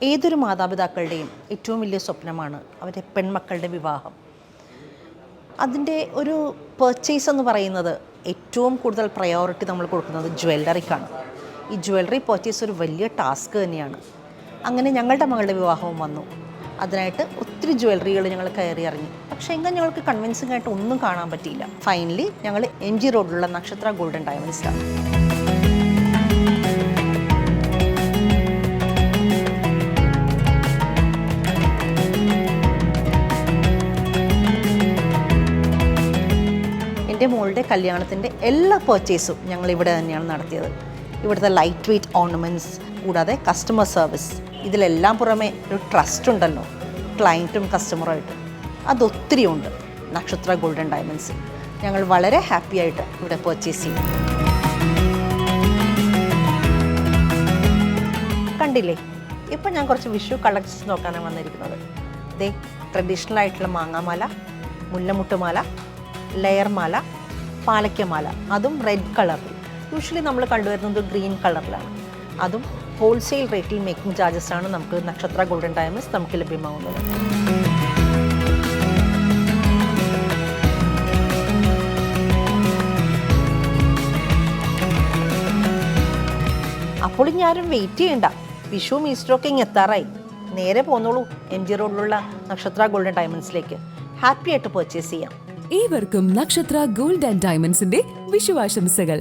ഏതൊരു മാതാപിതാക്കളുടെയും ഏറ്റവും വലിയ സ്വപ്നമാണ് അവരുടെ പെൺമക്കളുടെ വിവാഹം. അതിൻ്റെ ഒരു പർച്ചേസ് എന്ന് പറയുന്നത് ഏറ്റവും കൂടുതൽ പ്രയോറിറ്റി നമ്മൾ കൊടുക്കുന്നത് ജ്വല്ലറിക്കാണ്. ഈ ജ്വല്ലറി പർച്ചേസ് ഒരു വലിയ ടാസ്ക് തന്നെയാണ്. അങ്ങനെ ഞങ്ങളുടെ മകളുടെ വിവാഹവും വന്നു. അതിനായിട്ട് ഒത്തിരി ജ്വല്ലറികൾ ഞങ്ങൾ കയറി ഇറങ്ങി. പക്ഷേ എങ്കിലും ഞങ്ങൾക്ക് കൺവിൻസിംഗ് ആയിട്ട് ഒന്നും കാണാൻ പറ്റിയില്ല. ഫൈനലി ഞങ്ങൾ MG റോഡിലുള്ള നക്ഷത്ര ഗോൾഡൻ ഡയമണ്ട്സിലാണ്. എൻ്റെ മോളുടെ കല്യാണത്തിൻ്റെ എല്ലാ പർച്ചേസും ഞങ്ങൾ ഇവിടെ തന്നെയാണ് നടത്തിയത്. ഇവിടുത്തെ ലൈറ്റ് വെയ്റ്റ് ഓർണമെൻറ്റ്സ് കൂടാതെ കസ്റ്റമർ സർവീസ്, ഇതിലെല്ലാം പുറമെ ഒരു ട്രസ്റ്റ് ഉണ്ടല്ലോ ക്ലയൻറ്റും കസ്റ്റമറുമായിട്ട്, അതൊത്തിരി ഉണ്ട് നക്ഷത്ര ഗോൾഡൻ ഡയമണ്ട്സ്. ഞങ്ങൾ വളരെ ഹാപ്പി ആയിട്ട് ഇവിടെ പർച്ചേസ് ചെയ്യും. കണ്ടില്ലേ, ഇപ്പം ഞാൻ കുറച്ച് വിഷു കളക്ഷൻസ് നോക്കാനാണ് വന്നിരിക്കുന്നത്. ദേ ട്രഡീഷണൽ ആയിട്ടുള്ള മാങ്ങാമാല, മുല്ലമുട്ടുമാല, ലെയർ മാല, പാലയ്ക്കമാല, അതും റെഡ് കളറിൽ. യൂഷ്വലി നമ്മൾ കണ്ടുവരുന്നത് ഗ്രീൻ കളറിലാണ്. അതും ഹോൾസെയിൽ റേറ്റിൽ മേക്കിംഗ് ചാർജസാണ് നമുക്ക് നക്ഷത്ര ഗോൾഡൻ ഡയമണ്ട്സ് നമുക്ക് ലഭ്യമാകുന്നത്. അപ്പോൾ ഇനി ആരും വെയിറ്റ് ചെയ്യണ്ട, വിഷുവും ഈസ്റ്ററൊക്കെ ഇങ്ങ് എത്താറായി. നേരെ പോന്നോളൂ MG റോഡിലുള്ള നക്ഷത്ര ഗോൾഡൻ ഡയമണ്ട്സിലേക്ക്. ഹാപ്പി ആയിട്ട് പർച്ചേസ് ചെയ്യാം. ഏവർക്കും നക്ഷത്ര ഗോൾഡ് ആൻഡ് ഡയമണ്ട്സിന്റെ വിഷുവാശംസകൾ.